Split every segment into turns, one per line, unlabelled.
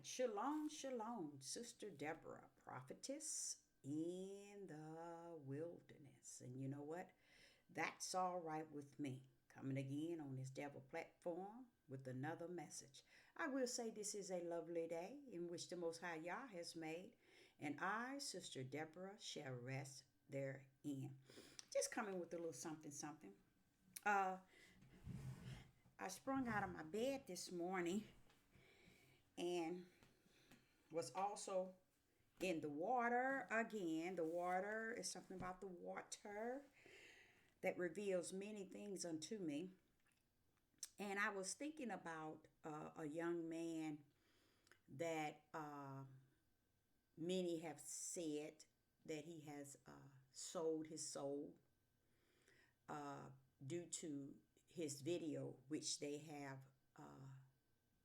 right. Shalom, shalom, Sister Deborah, prophetess in the wilderness. And you know what? That's all right with me. Coming again on this devil platform with another message. I will say this is a lovely day in which the Most High Yah has made, and I, Sister Deborah, shall rest therein. Just coming with a little something, something. Uh, I sprung out of my bed this morning and was also in the water again. The water is something about the water that reveals many things unto me. And I was thinking about a young man that many have said that he has sold his soul due to his video, which they have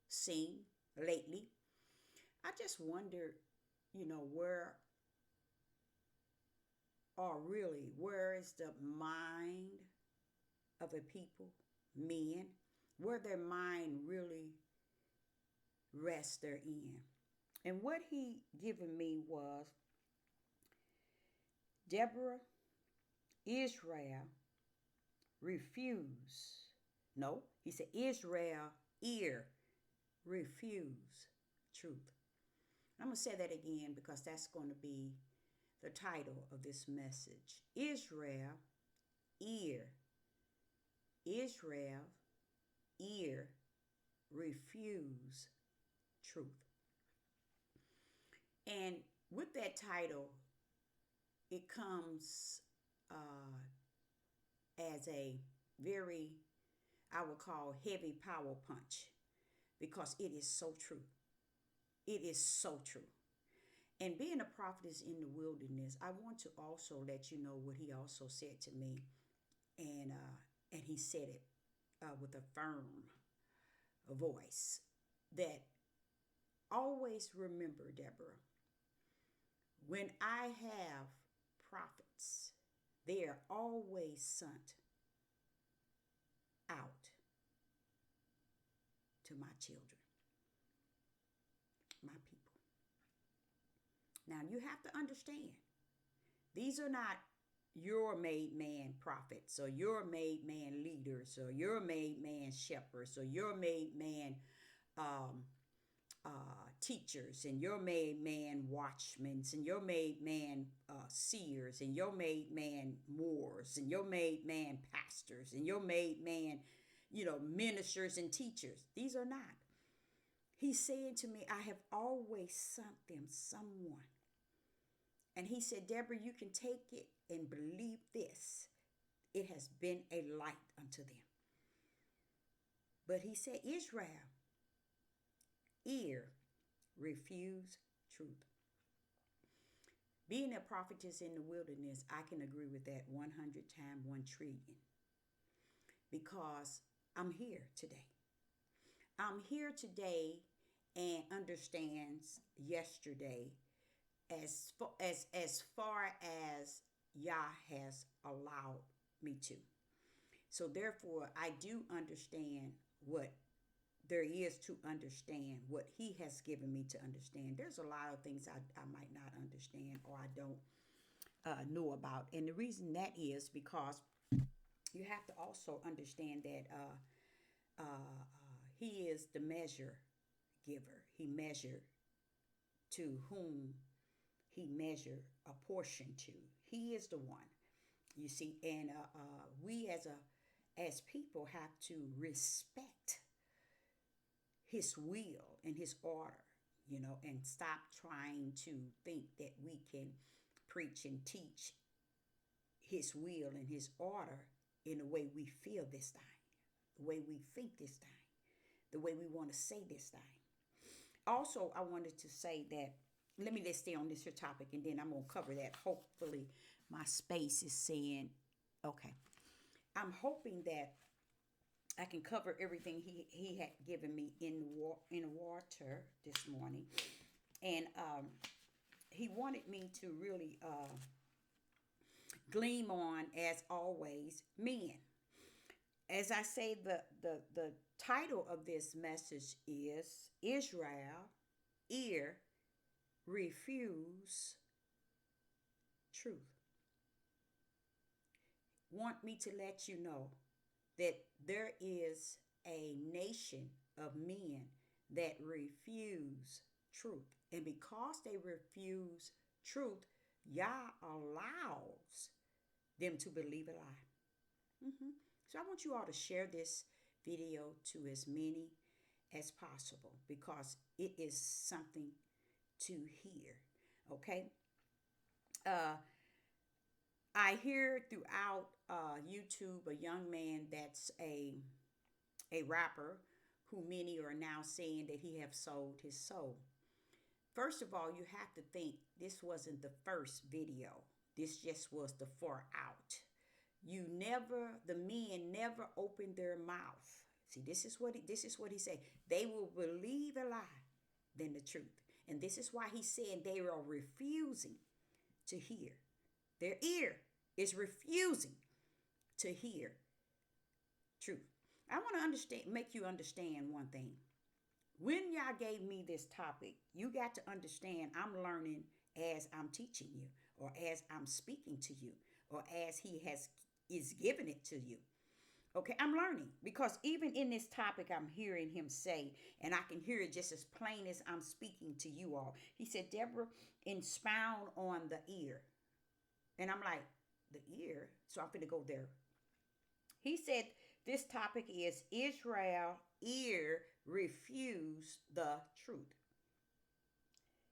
seen lately. I just wonder, where or really, where is the mind of a people, men, where their mind really rests therein? And what he given me was Deborah, Israel refuse. No, he said Israel ear refuse truth. I'm going to say that again because that's going to be the title of this message. Israel ear. Israel ear refuse truth. And with that title, it comes as a very, I would call, heavy power punch because it is so true. It is so true. And being a prophetess in the wilderness, I want to also let you know what he also said to me, and he said it with a firm voice that always remember, Deborah, when I have prophets, they are always sent out to my children, my people. Now you have to understand, these are not your made man prophets or your made man leaders or your made man shepherds or your made man teachers and your made man watchmen and your made man seers and your made man moors and your made man pastors and your made man, ministers and teachers. These are not. He's saying to me, I have always sent them someone. And he said, Deborah, you can take it and believe this. It has been a light unto them. But he said, Israel, ear, refuse truth. Being a prophetess in the wilderness, I can agree with that 100 times 1 trillion. Because I'm here today. I'm here today and understands yesterday as far as Yah has allowed me to. So therefore, I do understand what there is to understand, what he has given me to understand. There's a lot of things I might not understand or I don't know about. And the reason that is because you have to also understand that he is the measure giver. He measured to whom he measured a portion to. He is the one, you see. And we as people have to respect his will and his order, and stop trying to think that we can preach and teach his will and his order in the way we feel this time, the way we think this time, the way we want to say this time. Also, I wanted to say that, let's stay on this here topic and then I'm going to cover that. Hopefully my space is saying, okay. I'm hoping that I can cover everything he had given me in water this morning. And he wanted me to really gleam on, as always, men. As I say, the title of this message is Israel ear refuse truth. Want me to let you know that there is a nation of men that refuse truth. And because they refuse truth, Yah allows them to believe a lie. So I want you all to share this video to as many as possible because it is something to hear. Okay? Uh, I hear throughout YouTube a young man that's a rapper who many are now saying that he have sold his soul. First of all, you have to think this wasn't the first video. This just was the far out. The men never opened their mouth. See, this is what he said. They will believe a lie than the truth. And this is why he's saying they are refusing to hear. Their ear is refusing to hear truth. I want to make you understand one thing. When y'all gave me this topic, you got to understand I'm learning as I'm teaching you, or as I'm speaking to you, or as he is giving it to you. Okay, I'm learning because even in this topic, I'm hearing him say, and I can hear it just as plain as I'm speaking to you all. He said, Deborah, expound on the ear. And I'm like, the ear? So I'm going to go there. He said, this topic is Israel ear refuse the truth.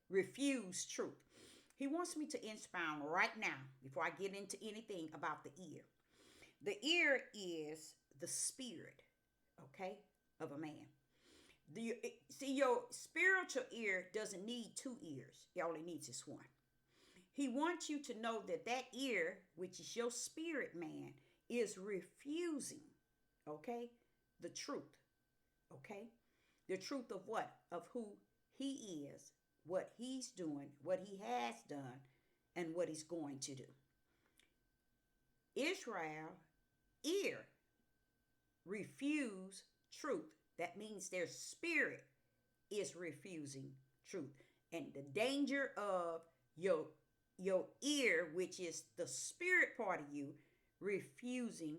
Refuse truth. He wants me to expound right now before I get into anything about the ear. The ear is the spirit, okay, of a man. See, your spiritual ear doesn't need two ears. It only needs just one. He wants you to know that that ear, which is your spirit man, is refusing, okay, the truth, okay? The truth of what? Of who he is, what he's doing, what he has done, and what he's going to do. Israel ear refuse truth. That means their spirit is refusing truth. And the danger of your ear, which is the spirit part of you, refusing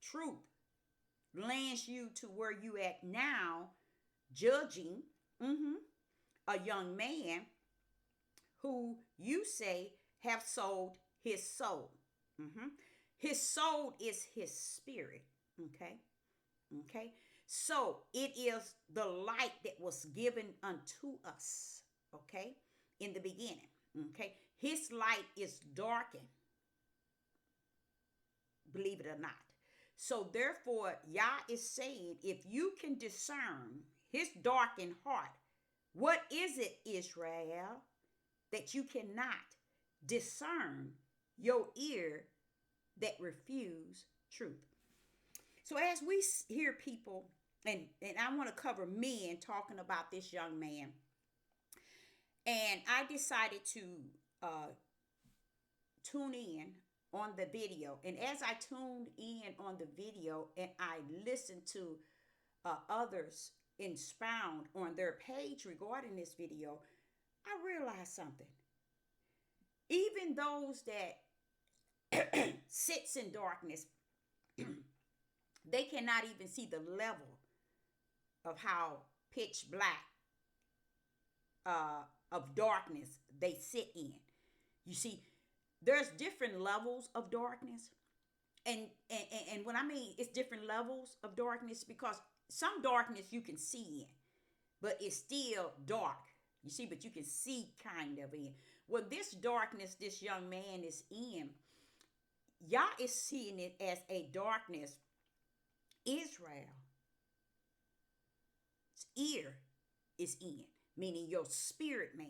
truth, lands you to where you at now, judging a young man who you say have sold his soul. His soul is his spirit. Okay. So it is the light that was given unto us. Okay. In the beginning. Okay. His light is darkened. Believe it or not. So therefore, Yah is saying, if you can discern his darkened heart, what is it, Israel, that you cannot discern your ear that refuse truth? So as we hear people, and I want to cover men talking about this young man, and I decided to tune in on the video. And as I tuned in on the video and I listened to others expound on their page regarding this video, I realized something. Even those that sits in darkness, they cannot even see the level of how pitch black of darkness they sit in. You see, there's different levels of darkness. And when I mean it's different levels of darkness, because some darkness you can see in, but it's still dark. You see, but you can see kind of in. Well, this darkness this young man is in, Yah is seeing it as a darkness Israel's ear is in, meaning your spirit man.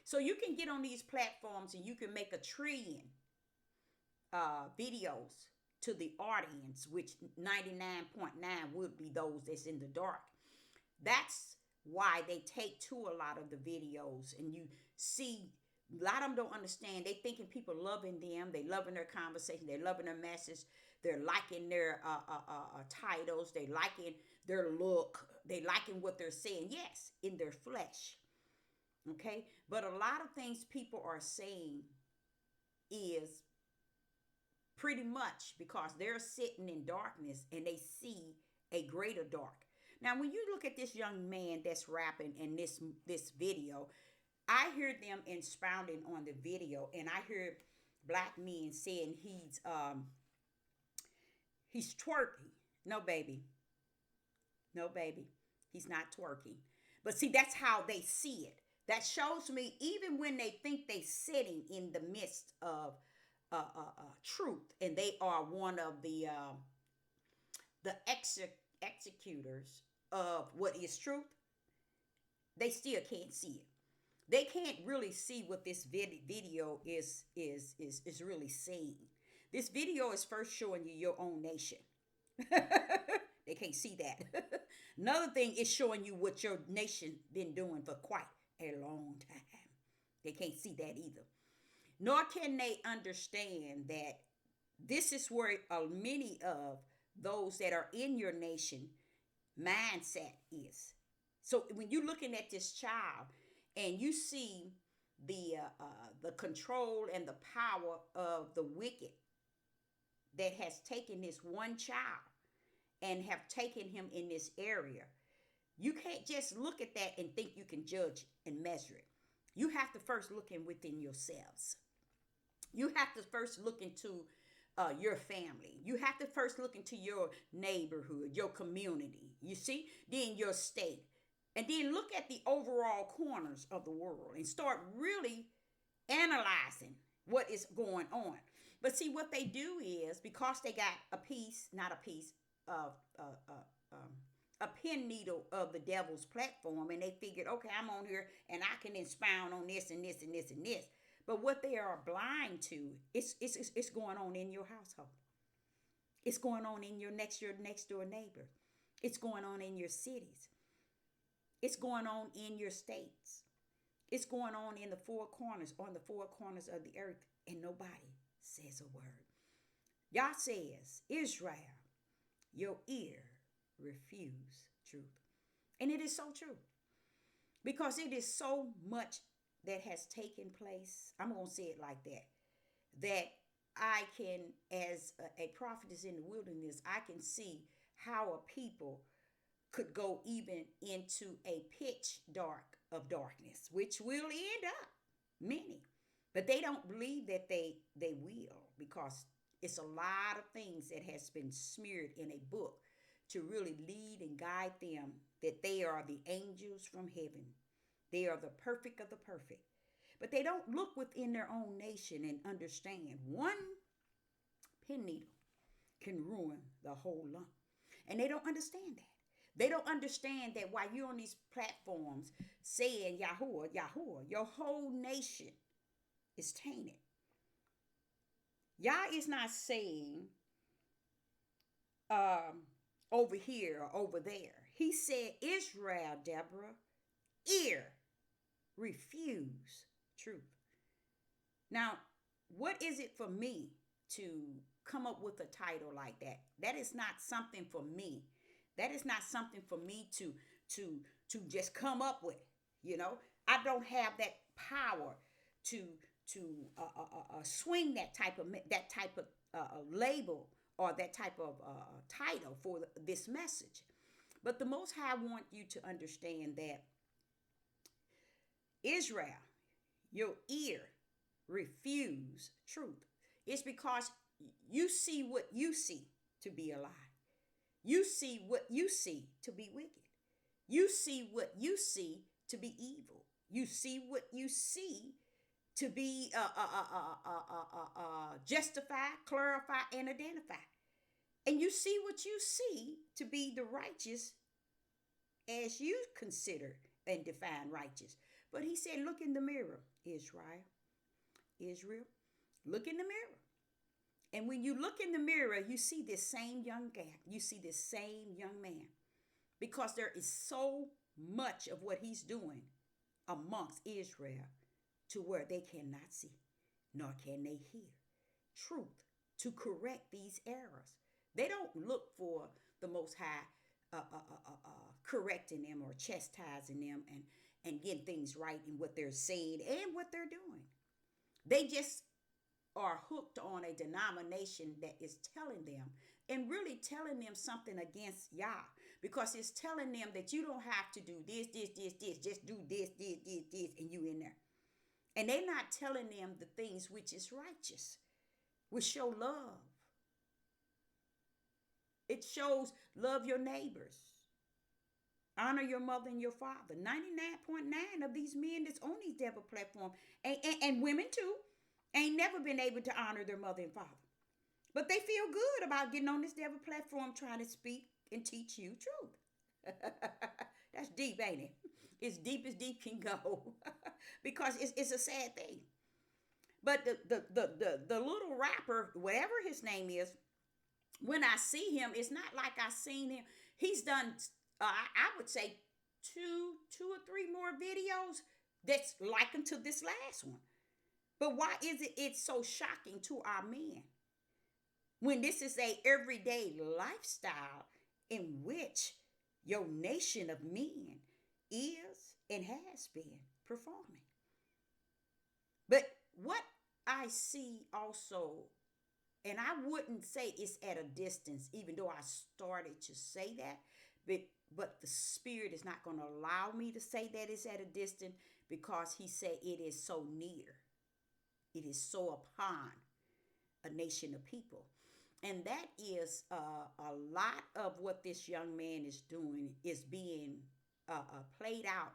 So you can get on these platforms and you can make a trillion videos to the audience, which 99.9 would be those that's in the dark. That's why they take to a lot of the videos, and you see a lot of them don't understand. They thinking people loving them, they loving their conversation, they loving their message, they're liking their titles, they liking their look, they liking what they're saying. Yes, in their flesh. Okay, but a lot of things people are saying is pretty much because they're sitting in darkness and they see a greater dark. Now, when you look at this young man that's rapping in this video, I hear them expounding on the video, and I hear black men saying he's twerking. No, baby. No, baby. He's not twerking. But see, that's how they see it. That shows me even when they think they sitting in the midst of truth, and they are one of the executors of what is truth, they still can't see it. They can't really see what this video is really saying. This video is first showing you your own nation. They can't see that. Another thing is showing you what your nation been doing for quite a long time. They can't see that either. Nor can they understand that this is where many of those that are in your nation mindset is. So when you're looking at this child and you see the control and the power of the wicked that has taken this one child and have taken him in this area, you can't just look at that and think you can judge and measure it. You have to first look in within yourselves. You have to first look into your family. You have to first look into your neighborhood, your community. You see, then your state, and then look at the overall corners of the world and start really analyzing what is going on. But see, what they do is because they got not a piece of a pen needle of the devil's platform, and they figured, okay, I'm on here and I can expound on this and this and this and this. But what they are blind to, it's going on in your household. It's going on in your next door neighbor. It's going on in your cities. It's going on in your states. It's going on in the four corners, on the four corners of the earth, and nobody says a word. Yah says, Israel, your ear refuse truth. And it is so true. Because it is so much that has taken place. I'm going to say it like that. That I can, as a prophetess in the wilderness, I can see how a people could go even into a pitch dark of darkness, which will end up many. But they don't believe that they will, because it's a lot of things that has been smeared in a book to really lead and guide them, that they are the angels from heaven. They are the perfect of the perfect. But they don't look within their own nation and understand one pen needle can ruin the whole lump. And they don't understand that. They don't understand that while you're on these platforms saying Yahuwah, Yahuwah, your whole nation is tainted. Yah is not saying over here or over there. He said, Israel, Deborah, ear, refuse truth. Now, what is it for me to come up with a title like that? That is not something for me. That is not something for me to just come up with. You know, I don't have that power to swing that type of label or that type of title for this message. But the Most High want you to understand that Israel, your ear refuse truth. It's because you see what you see to be a lie. You see what you see to be wicked. You see what you see to be evil. You see what you see to be justify, clarify, and identify. And you see what you see to be the righteous as you consider and define righteous. But he said, look in the mirror, Israel. Israel, look in the mirror. And when you look in the mirror, you see this same young guy. You see this same young man. Because there is so much of what he's doing amongst Israel to where they cannot see, nor can they hear truth to correct these errors. They don't look for the Most High correcting them or chastising them and getting things right in what they're saying and what they're doing. They just are hooked on a denomination that is telling them and really telling them something against Yah, because it's telling them that you don't have to do this, just do this, and you in there. And they're not telling them the things which is righteous, which show love. It shows love your neighbors. Honor your mother and your father. 99.9% of these men that's on these devil platform, and women too, ain't never been able to honor their mother and father. But they feel good about getting on this devil platform trying to speak and teach you truth. That's deep, ain't it? It's deep as deep can go. Because it's a sad thing. But the little rapper, whatever his name is, when I see him, it's not like I seen him. He's done, I would say, two or three more videos that's likened to this last one. But why is it's so shocking to our men when this is a everyday lifestyle in which your nation of men is and has been performing? But what I see also, and I wouldn't say it's at a distance, even though I started to say that, but the Spirit is not going to allow me to say that it's at a distance, because he said it is so near. It is so upon a nation of people. And that is a lot of what this young man is doing is being played out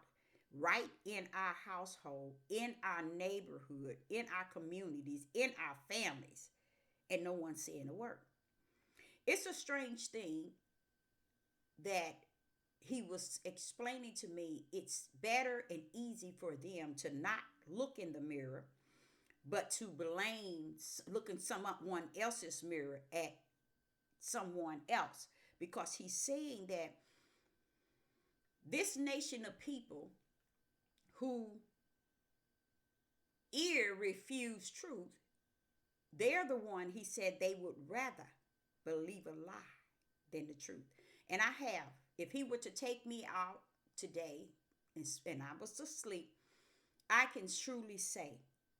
right in our household, in our neighborhood, in our communities, in our families, and no one's saying a word. It's a strange thing that he was explaining to me. It's better and easy for them to not look in the mirror, but to blame, look in someone else's mirror at someone else. Because he's saying that this nation of people who ear refuse truth, they're the one, he said, they would rather believe a lie than the truth. And I have, if he were to take me out today and I was asleep, I can truly say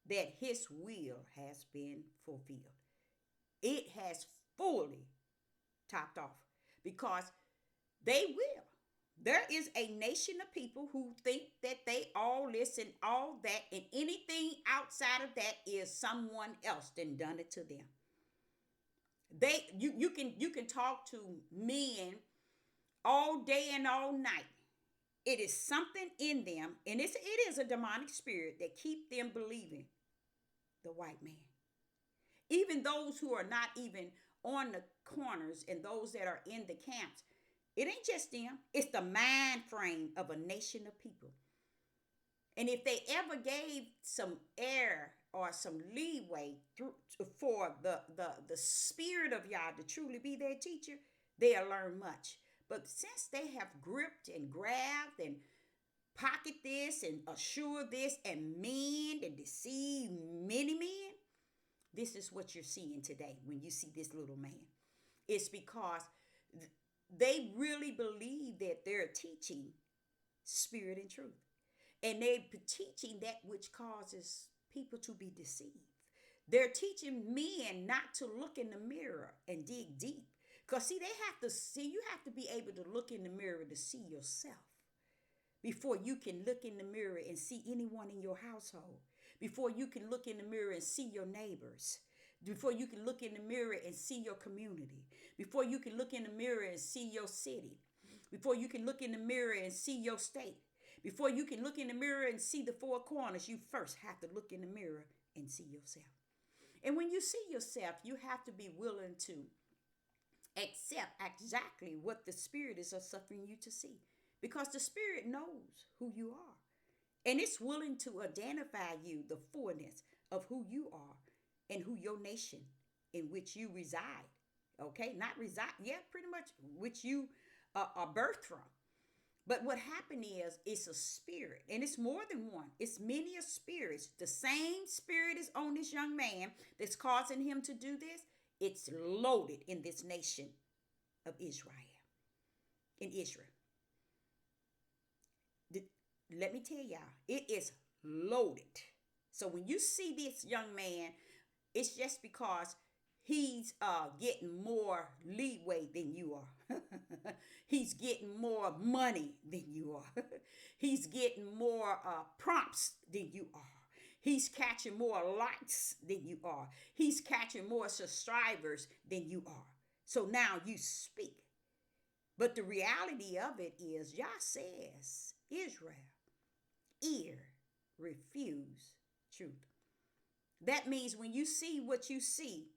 that his will has been fulfilled. It has fully topped off, because they will. There is a nation of people who think that they all listen, all that, and anything outside of that is someone else that done it to them. You can talk to men all day and all night. It is something in them, and it is a demonic spirit that keep them believing the white man. Even those who are not even on the corners and those that are in the camps, it ain't just them. It's the mind frame of a nation of people. And if they ever gave some air or some leeway for the spirit of Yah to truly be their teacher, they'll learn much. But since they have gripped and grabbed and pocket this and assure this and mean and deceive many men, this is what you're seeing today when you see this little man. It's because they really believe that they're teaching spirit and truth. And they're teaching that which causes people to be deceived. They're teaching men not to look in the mirror and dig deep. Because see, you have to be able to look in the mirror to see yourself before you can look in the mirror and see anyone in your household, before you can look in the mirror and see your neighbors, before you can look in the mirror and see your community, before you can look in the mirror and see your city, before you can look in the mirror and see your state, before you can look in the mirror and see the four corners, you first have to look in the mirror and see yourself. And when you see yourself, you have to be willing to accept exactly what the Spirit is suffering you to see, because the Spirit knows who you are, and it's willing to identify you, the fullness of who you are and who your nation in which you reside. Okay, not reside, yeah, pretty much which you are birthed from. But what happened is, it's a spirit, and it's more than one. It's many a spirits. The same spirit is on this young man that's causing him to do this. It's loaded in this nation of Israel. In Israel. let me tell y'all, it is loaded. So when you see this young man, it's just because he's getting more leeway than you are. He's getting more money than you are. He's getting more prompts than you are. He's catching more likes than you are. He's catching more subscribers than you are. So now you speak. But the reality of it is, Yah says, Israel, ear, refuse truth. That means when you see what you see,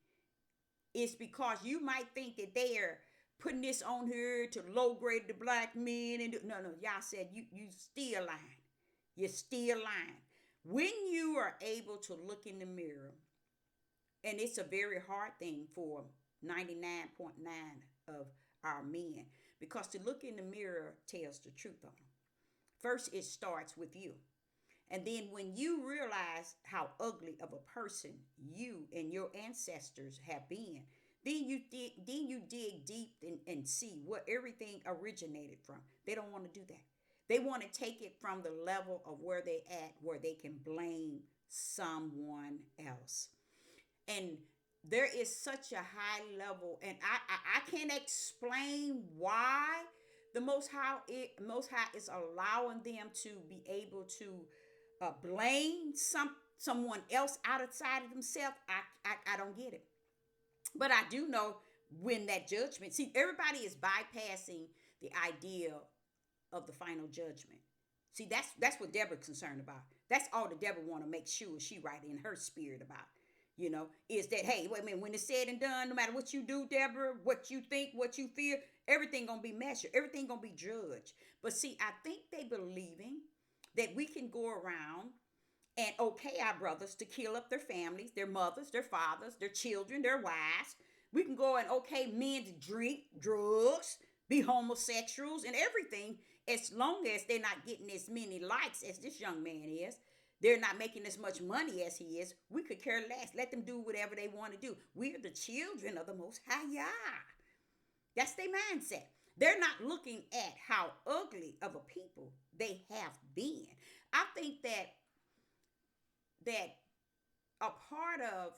it's because you might think that they are putting this on here to low grade the black men. And no, Yah said you still lying. You're still lying. When you are able to look in the mirror, and it's a very hard thing for 99.9 of our men, because to look in the mirror tells the truth on them. First, it starts with you. And then when you realize how ugly of a person you and your ancestors have been, then you dig deep and see where everything originated from. They don't want to do that. They want to take it from the level of where they at, where they can blame someone else. And there is such a high level, and I can't explain why the Most High is allowing them to be able to blame someone else outside of themselves. I don't get it, but I do know when that judgment. See, everybody is bypassing the idea of the final judgment. See, that's what Deborah's concerned about. That's all the devil want to make sure she right in her spirit about. Is that, hey, wait a minute, when it's said and done, no matter what you do, Deborah, what you think, what you feel, everything gonna be measured, everything gonna be judged. But see, I think they believing that we can go around and okay our brothers to kill up their families, their mothers, their fathers, their children, their wives. We can go and okay men to drink drugs, be homosexuals and everything, as long as they're not getting as many likes as this young man is. They're not making as much money as he is. We could care less. Let them do whatever they want to do. We're the children of the Most High Yah. That's their mindset. They're not looking at how ugly of a people they have been. I think that a part of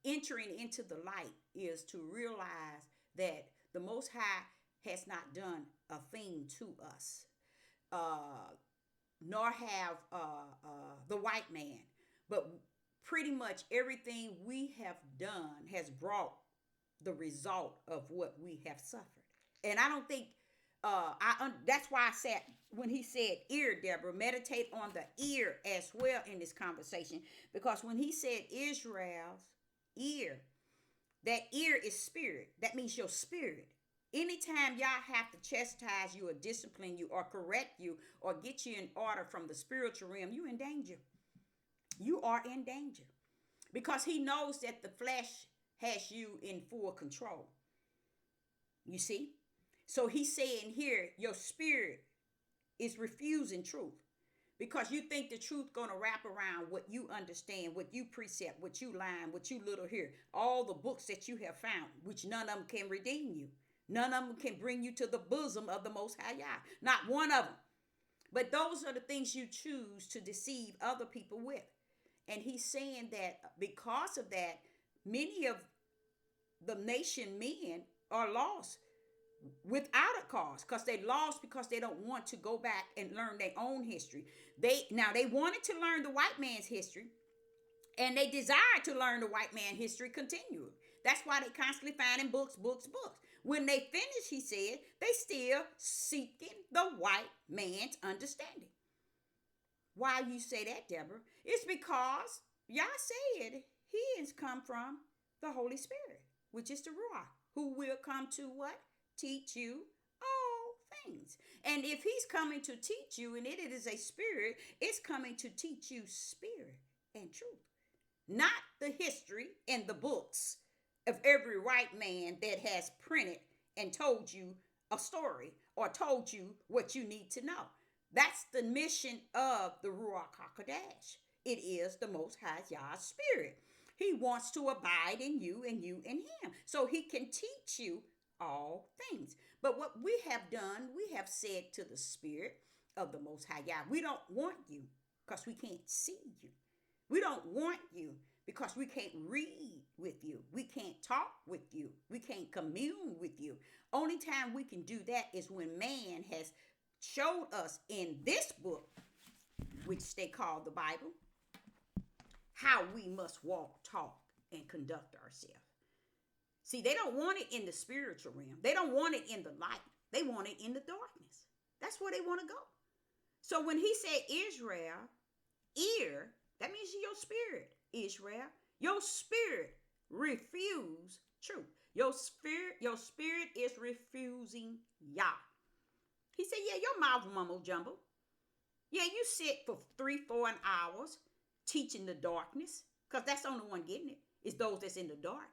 entering into the light is to realize that the Most High has not done a thing to us. Nor have the white man. But pretty much everything we have done has brought the result of what we have suffered. And I don't think, that's why I said, when he said ear, Deborah, meditate on the ear as well in this conversation. Because when he said Israel's ear, that ear is spirit. That means your spirit. Anytime y'all have to chastise you or discipline you or correct you or get you in order from the spiritual realm, you're in danger. You are in danger. Because he knows that the flesh has you in full control. You see? So he's saying here, your spirit is refusing truth. Because you think the truth going to wrap around what you understand, what you precept, what you line, what you little hear. All the books that you have found, which none of them can redeem you. None of them can bring you to the bosom of the Most High Yah. Not one of them. But those are the things you choose to deceive other people with. And he's saying that because of that, many of the nation men are lost without a cause. Because they lost because they don't want to go back and learn their own history. They wanted to learn the white man's history. And they desired to learn the white man's history continually. That's why they constantly finding books. When they finish, he said, they still seeking the white man's understanding. Why you say that, Deborah? It's because Yah said he has come from the Holy Spirit, which is the Ruach, who will come to what? Teach you all things. And if he's coming to teach you, and it is a spirit, it's coming to teach you spirit and truth. Not the history and the books of every white man that has printed and told you a story or told you what you need to know. That's the mission of the Ruach HaKodesh. It is the Most High Yah's spirit. He wants to abide in you and you in him. So he can teach you all things. But what we have done, we have said to the Spirit of the Most High God, we don't want you because we can't see you. We don't want you because we can't read with you. We can't talk with you. We can't commune with you. Only time we can do that is when man has showed us in this book, which they call the Bible, how we must walk, talk, and conduct ourselves. See, they don't want it in the spiritual realm. They don't want it in the light. They want it in the darkness. That's where they want to go. So when he said Israel, ear, that means your spirit, Israel. Your spirit refuse truth. Your spirit is refusing Yah. He said, yeah, your mouth mumble jumble. Yeah, you sit for 3-4 hours teaching the darkness, because that's the only one getting it, is those that's in the dark.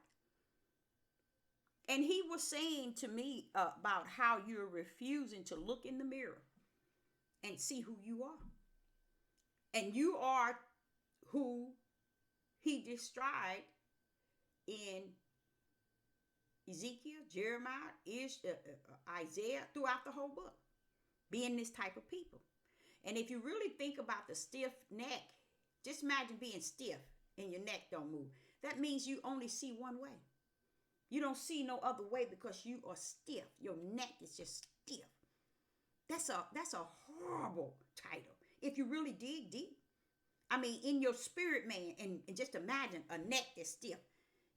And he was saying to me about how you're refusing to look in the mirror and see who you are. And you are who he described in Ezekiel, Jeremiah, Isaiah, throughout the whole book, being this type of people. And if you really think about the stiff neck, just imagine being stiff and your neck don't move. That means you only see one way. You don't see no other way because you are stiff. Your neck is just stiff. That's a horrible title if you really dig deep. I mean, in your spirit, man, and just imagine a neck that's stiff.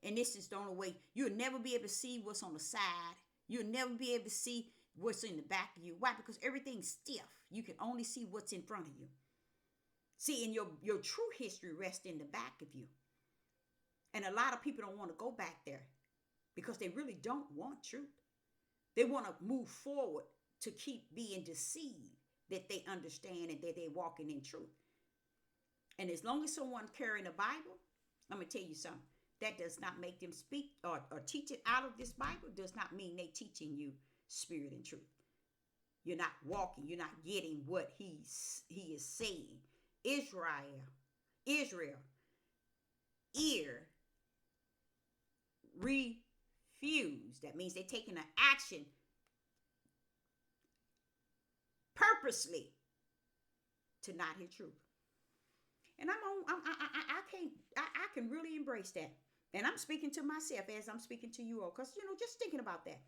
And this is the only way. You'll never be able to see what's on the side. You'll never be able to see what's in the back of you. Why? Because everything's stiff. You can only see what's in front of you. See, and your true history rests in the back of you. And a lot of people don't want to go back there because they really don't want truth. They want to move forward to keep being deceived that they understand and that they're walking in truth. And as long as someone's carrying a Bible, I'm going to tell you something. That does not make them speak or teach it out of this Bible. Does not mean they teaching you spirit and truth. You're not walking. You're not getting what he is saying. Israel, ear, refuse. That means they're taking an action purposely to not hear truth. And I can really embrace that. And I'm speaking to myself as I'm speaking to you all. Because, just thinking about that.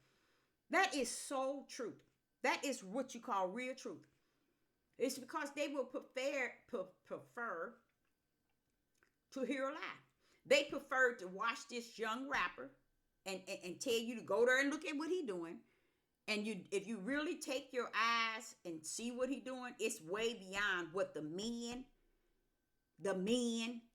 That is so truth. That is what you call real truth. It's because they will prefer to hear a lie. They prefer to watch this young rapper and tell you to go there and look at what he's doing. And if you really take your eyes and see what he's doing, it's way beyond what the men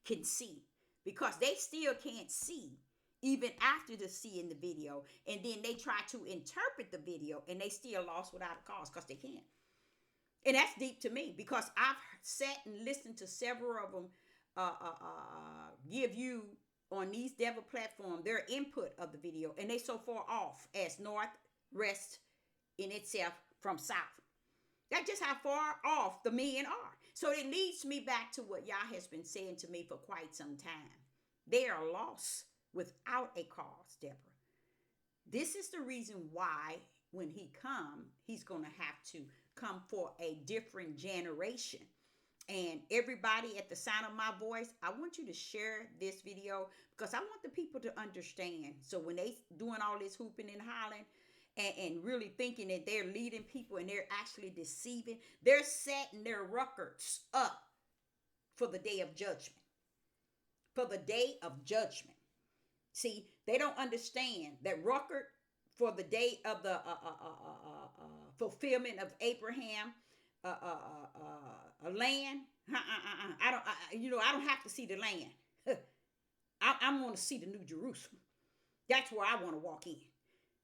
can see, because they still can't see even after the seeing the video, and then they try to interpret the video and they still lost without a cause because they can't. And that's deep to me, because I've sat and listened to several of them give you on these devil platforms their input of the video, and they so far off as north, west in itself from south. That's just how far off the men are. So it leads me back to what Yah has been saying to me for quite some time. They are lost without a cause, Deborah. This is the reason why when he comes, he's going to have to come for a different generation. And everybody at the sound of my voice, I want you to share this video, because I want the people to understand. So when they doing all this hooping and hollering, and really thinking that they're leading people and they're actually deceiving, they're setting their records up for the day of judgment. For the day of judgment. See, they don't understand that record for the day of the fulfillment of Abraham, a land. I don't have to see the land. I want to see the New Jerusalem. That's where I want to walk in.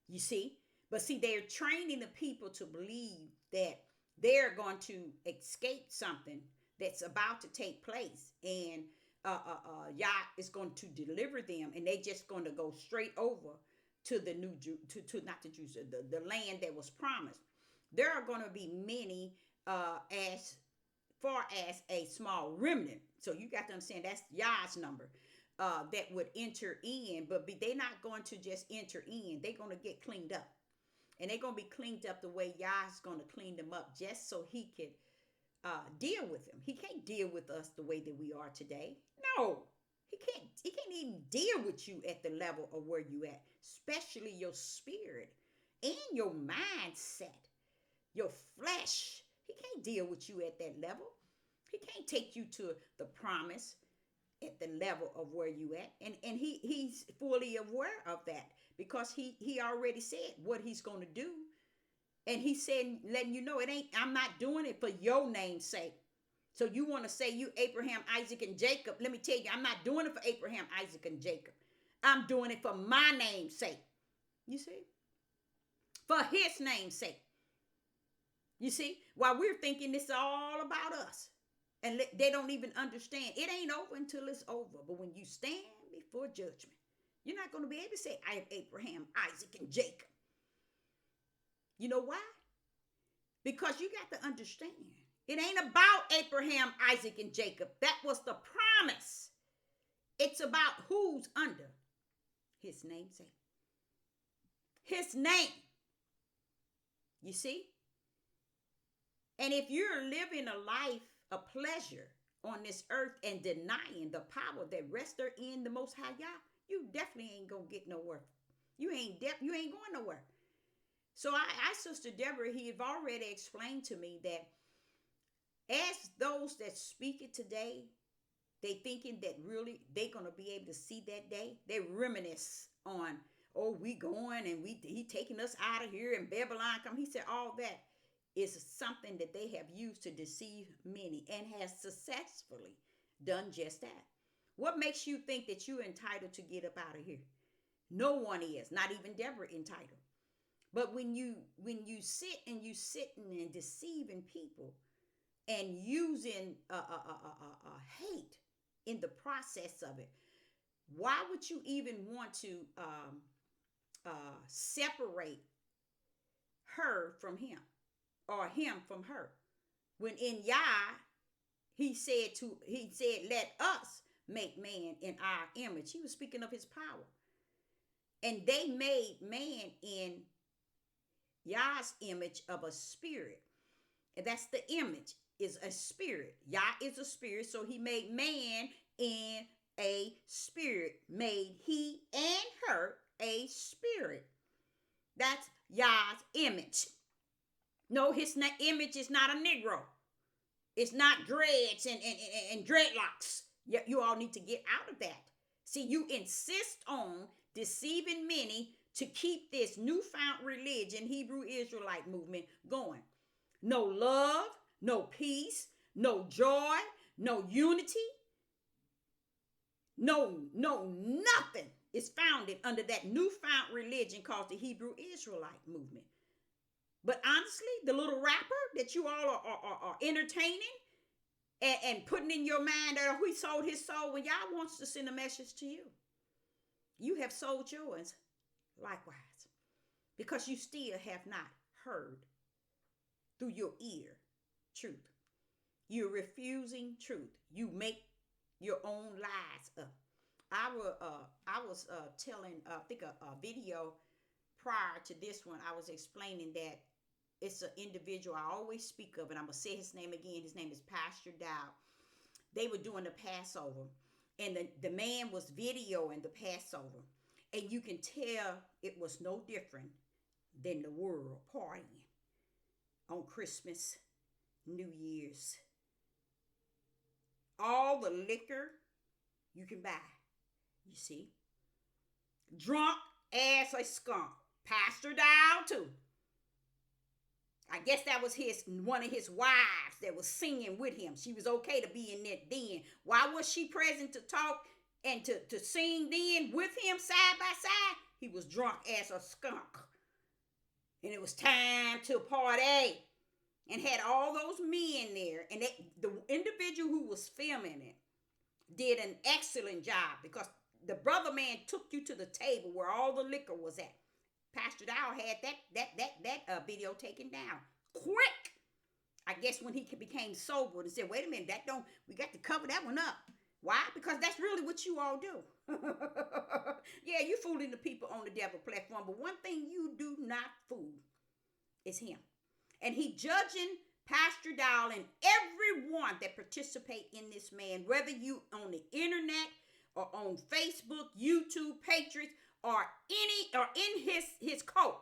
You see? But see, they're training the people to believe that they're going to escape something that's about to take place. And Yah is going to deliver them. And they just going to go straight over to the not the Jews, the land that was promised. There are going to be many as far as a small remnant. So you got to understand that's Yah's number. that would enter in, but they're not going to just enter in. They're going to get cleaned up. And they're going to be cleaned up the way Yah's going to clean them up just so he could deal with them. He can't deal with us the way that we are today. No, he can't. He can't even deal with you at the level of where you at, especially your spirit and your mindset, your flesh. He can't deal with you at that level. He can't take you to the promise at the level of where you at. And he's fully aware of that because he already said what he's going to do. And he said, letting you know, I'm not doing it for your name's sake. So you want to say you Abraham, Isaac, and Jacob. Let me tell you, I'm not doing it for Abraham, Isaac, and Jacob. I'm doing it for my name's sake. You see? For his name's sake. You see? While we're thinking it's all about us. And they don't even understand. It ain't over until it's over. But when you stand before judgment, you're not going to be able to say, I am Abraham, Isaac, and Jacob. You know why? Because you got to understand. It ain't about Abraham, Isaac, and Jacob. That was the promise. It's about who's under his namesake. His name. You see? And if you're living a life of pleasure on this earth and denying the power that rests there in the Most High Yah, you definitely ain't gonna get nowhere. You ain't going nowhere. So Sister Deborah, he have already explained to me that as those that speak it today, they thinking that really they gonna be able to see that day. They reminisce on, oh, we going and he taking us out of here and Babylon come. He said all that is something that they have used to deceive many and has successfully done just that. What makes you think that you're entitled to get up out of here? No one is, not even Deborah entitled. But when you sit and deceiving people and using hate in the process of it, why would you even want to separate her from him or him from her? When in Yah, he said, let us make man in our image. He was speaking of his power. And they made man in Yah's image of a spirit. And that's the image, is a spirit. Yah is a spirit, so he made man in a spirit. Made he and her a spirit. That's Yah's image. No, his image is not a Negro. It's not dreads and dreadlocks. You all need to get out of that. See, you insist on deceiving many to keep this newfound religion, Hebrew Israelite movement going. No love, no peace, no joy, no unity. No, nothing is founded under that newfound religion called the Hebrew Israelite movement. But honestly, the little rapper that you all are entertaining and putting in your mind that he sold his soul, when Yah wants to send a message to you, you have sold yours likewise, because you still have not heard through your ear truth. You're refusing truth. You make your own lies up. I was telling, I think a video prior to this one, I was explaining that it's an individual I always speak of, and I'm going to say his name again. His name is Pastor Dow. They were doing the Passover, and the man was videoing the Passover, and you can tell it was no different than the world partying on Christmas, New Year's. All the liquor you can buy, you see. Drunk as a skunk. Pastor Dow too. I guess that was one of his wives that was singing with him. She was okay to be in that den. Why was she present to talk and to sing then with him side by side? He was drunk as a skunk. And it was time to party. And had all those men there. And the individual who was filming it did an excellent job, because the brother man took you to the table where all the liquor was at. Pastor Dow had that video taken down quick. I guess when he became sober and said, wait a minute, we got to cover that one up. Why? Because that's really what you all do. Yeah, you fooling the people on the devil platform, but one thing you do not fool is him. And he judging Pastor Dow and everyone that participate in this man, whether you on the internet or on Facebook, YouTube, Patriots, or in his coat.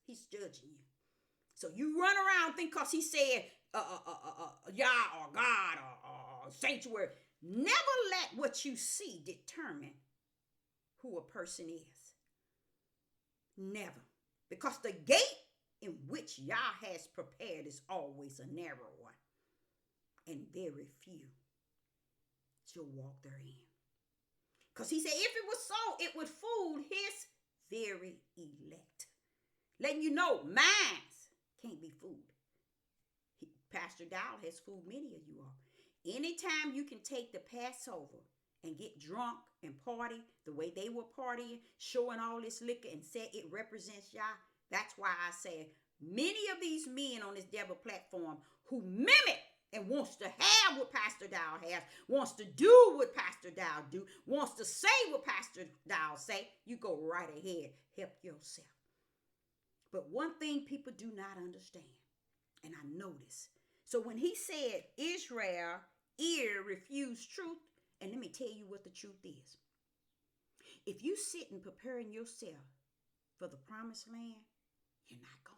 He's judging you. So you run around think because he said Yah or God or sanctuary. Never let what you see determine who a person is. Never. Because the gate in which Yah has prepared is always a narrow one. And very few shall walk therein. Because he said if it was so, it would fool his very elect. Letting you know, minds can't be fooled. Pastor Dow has fooled many of you all. Anytime you can take the Passover and get drunk and party the way they were partying, showing all this liquor and say it represents Yah, that's why I say many of these men on this devil platform who mimic and wants to have what Pastor Dow has, wants to do what Pastor Dow do, wants to say what Pastor Dow say, you go right ahead, help yourself. But one thing people do not understand, and I notice. So when he said Israel ear refused truth, and let me tell you what the truth is. If you sit and preparing yourself for the promised land, you're not going.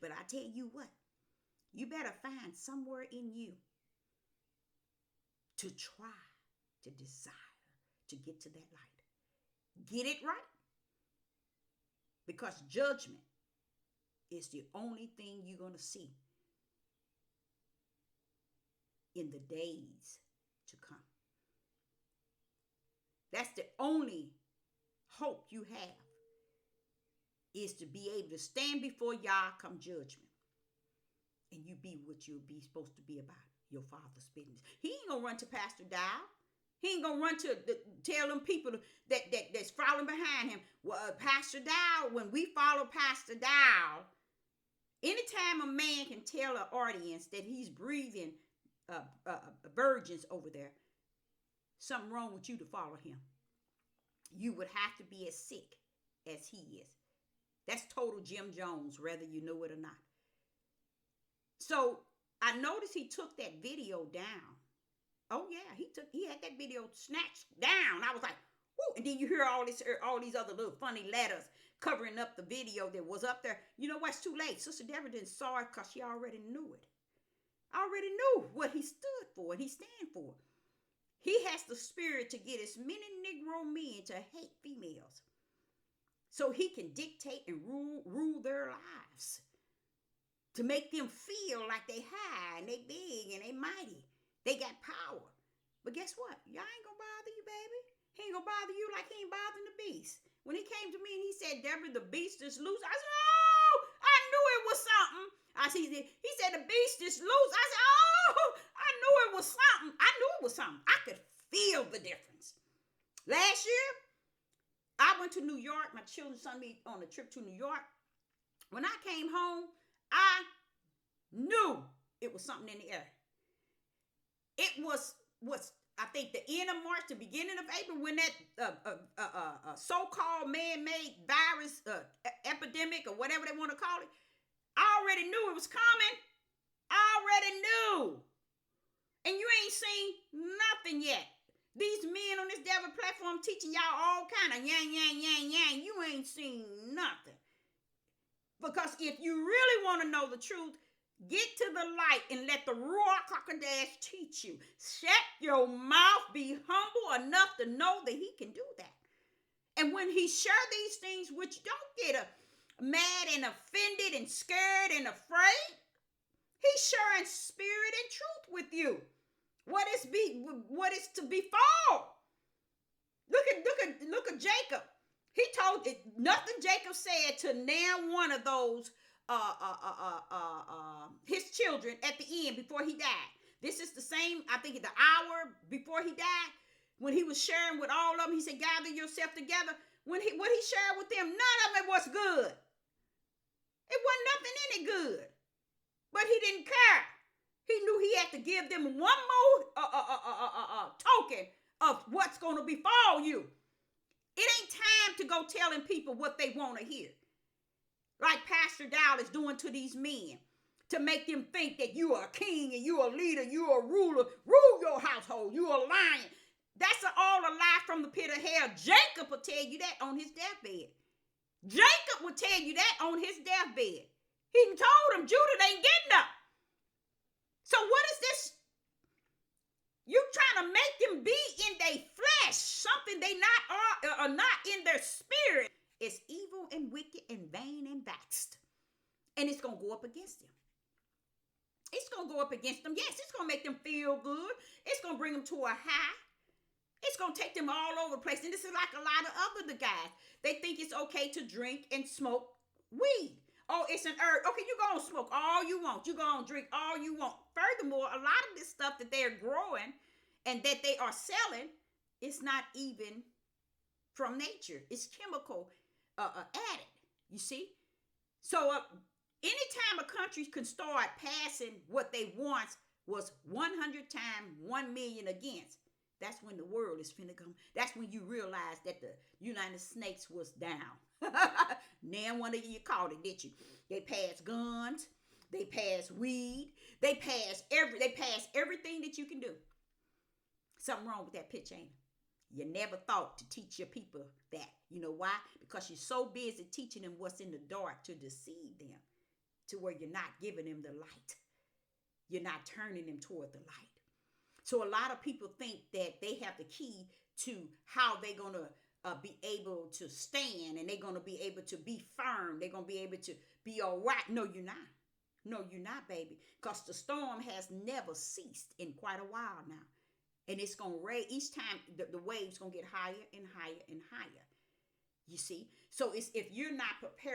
But I tell you what, you better find somewhere in you to try to desire to get to that light. Get it right. Because judgment is the only thing you're going to see in the days to come. That's the only hope you have, is to be able to stand before Yah come judgment. And you be what you'll be supposed to be about, your Father's business. He ain't going to run to Pastor Dow. He ain't going to run to tell them people that's following behind him. Well, Pastor Dow, when we follow Pastor Dow, anytime a man can tell an audience that he's breathing virgins over there, something wrong with you to follow him. You would have to be as sick as he is. That's total Jim Jones, whether you know it or not. So I noticed he took that video down. Oh yeah, he had that video snatched down. I was like, whoo. And then you hear all these other little funny letters covering up the video that was up there. You know what? It's too late. Sister Deborah didn't saw it because she already knew it. I already knew what he stood for and he stand for. He has the spirit to get as many Negro men to hate females, so he can dictate and rule their lives, to make them feel like they high and they big and they mighty. They got power. But guess what? Y'all ain't gonna bother you, baby. He ain't gonna bother you like he ain't bothering the beast. When he came to me and he said, Deborah, the beast is loose. I said, oh, I knew it was something. He said, the beast is loose. I said, oh, I knew it was something. I knew it was something. I could feel the difference. Last year, I went to New York. My children sent me on a trip to New York. When I came home, I knew it was something in the air. It was I think the end of March, the beginning of April, when that so-called man-made virus epidemic or whatever they want to call it, I already knew it was coming. I already knew. And you ain't seen nothing yet. These men on this devil platform teaching y'all all kind of yang. You ain't seen nothing. Because if you really want to know the truth, get to the light and let the Ruach HaKodesh teach you. Shut your mouth. Be humble enough to know that he can do that. And when he share these things, which don't get mad and offended and scared and afraid, he's sharing spirit and truth with you. What is to befall? Look at Jacob. He told it, nothing Jacob said to now one of those his children at the end before he died. This is the same, I think, the hour before he died, when he was sharing with all of them. He said, gather yourself together. What he shared with them, none of it was good. It wasn't nothing in it good. But he didn't care. He knew he had to give them one more token of what's going to befall you. It ain't time to go telling people what they want to hear. Like Pastor Dow is doing to these men to make them think that you are a king and you are a leader, you are a ruler, rule your household, you are a lion. That's all a lie from the pit of hell. Jacob will tell you that on his deathbed. Jacob will tell you that on his deathbed. He told him Judah ain't getting up. So what is this? You trying to make them be in their flesh, something they not are not in their spirit. It's evil and wicked and vain and vexed. And it's going to go up against them. It's going to go up against them. Yes, it's going to make them feel good. It's going to bring them to a high. It's going to take them all over the place. And this is like a lot of other guys. They think it's okay to drink and smoke weed. Oh, it's an herb. Okay, you go and smoke all you want. You go and drink all you want. Furthermore, a lot of this stuff that they're growing and that they are selling is not even from nature. It's chemical added, you see? So anytime a country can start passing what they once was 100 times 1 million against, that's when the world is finna come. That's when you realize that the United States was down. Now one of you caught it, did you? They passed guns. They passed weed. They passed everything that you can do. Something wrong with that pitch, ain't it? You never thought to teach your people that. You know why? Because you're so busy teaching them what's in the dark to deceive them to where you're not giving them the light. You're not turning them toward the light. So a lot of people think that they have the key to how they're going to be able to stand and they're going to be able to be firm. They're going to be able to be all right. No, you're not. No, you're not, baby. Because the storm has never ceased in quite a while now. And it's going to raise each time the waves going to get higher and higher and higher. You see? So it's if you're not prepared